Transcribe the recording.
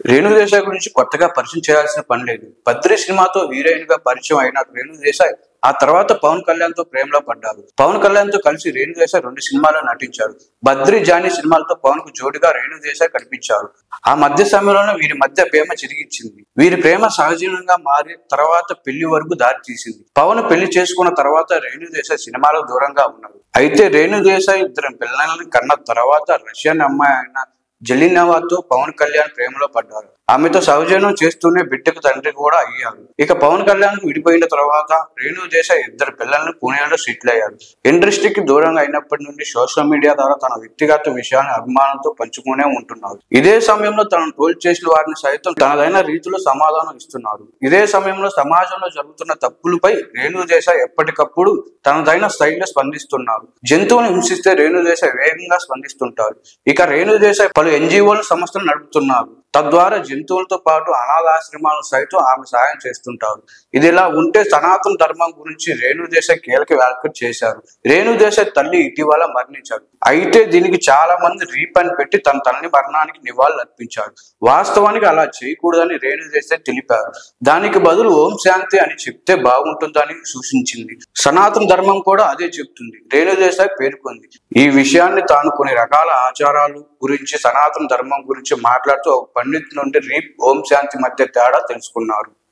రేణు దేశాయ్ గురించి కొత్తగా పరిచయం చేయాల్సిన పని లేదు. బద్రి సినిమాతో హీరోయిన్ గా పరిచయం అయిన రేణు దేశాయ్ ఆ తర్వాత పవన్ కళ్యాణ్ తో ప్రేమలో పడ్డారు. పవన్ కళ్యాణ్ తో కలిసి రేణు దేశాయ్ 2 సినిమాల్లో నటించారు. బద్రి జానీ సినిమాలతో పవన్ కు జోడిగా రేణు దేశాయ్ కనిపించారు. ఆ మధ్య సమయంలోనే వీరి మధ్య ప్రేమ చిరిగిచ్చింది. వీరి ప్రేమ సహజీవనంగా మారి తర్వాత పెళ్లి వరకు దారి తీసింది. పవన్ పెళ్లి చేసుకున్న తర్వాత రేణు దేశాయ్ సినిమాలకు దూరంగా ఉన్నారు. అయితే రేణు దేశాయ్ 2 పిల్లల్ని కన్న తర్వాత రష్యన్ అమ్మాయి అయిన జెలినావాతో పవన్ కళ్యాణ్ ప్రేమలో పడ్డారు. ఆమెతో సౌజన్యం చేస్తూనే బిడ్డకు తండ్రి కూడా అయ్యారు. ఇక పవన్ కళ్యాణ్ విడిపోయిన తర్వాత రేణు దేశాయ్ 2 పిల్లల్ని పుణేలో సెటిల్ అయ్యారు. ఇండస్ట్రీకి దూరంగా అయినప్పటి నుండి సోషల్ మీడియా ద్వారా తన వ్యక్తిగత విషయాన్ని అభిమానులతో పంచుకునే ఉంటున్నారు. ఇదే సమయంలో తనను ట్రోల్ చేసిన వారిని సైతం తనదైన రీతిలో సమాధానం ఇస్తున్నారు. ఇదే సమయంలో సమాజంలో జరుగుతున్న తప్పులపై రేణు దేశాయ్ ఎప్పటికప్పుడు తనదైన స్టైల్లో స్పందిస్తున్నారు. జంతువులను హింసిస్తే రేణు దేశాయ్ వేగంగా స్పందిస్తుంటారు. ఇక రేణు దేశాయ్ పలు ఎన్జిఓల సంస్థలు నడుపుతున్నారు. తద్వారా జంతువులతో పాటు అనాథాశ్రమాలను సైతం ఆమె సాయం చేస్తుంటారు. ఇదిలా ఉంటే సనాతన ధర్మం గురించి రేణు దేశాయ్ కీలక వ్యాఖ్యలు చేశారు. రేణు దేశాయ్ తల్లి ఇటీవల మరణించారు. అయితే దీనికి చాలా మంది రీపని పెట్టి తన తల్లి మరణానికి నివాళులు అర్పించారు. వాస్తవానికి అలా చేయకూడదని రేణు దేశాయ్ తెలిపారు. దానికి బదులు ఓం శాంతి అని చెప్తే బాగుంటుందని సూచించింది. సనాతన ధర్మం కూడా అదే చెప్తుంది. రేణు దేశాయ్ పేర్కొంది. ఈ విషయాన్ని తాను కొన్ని రకాల ఆచారాలు గురించి సనాతన ధర్మం గురించి మాట్లాడుతూ ఒక పండిత్ నుండి ఓం శాంతి మధ్య తేడా తెలుసుకున్నారు.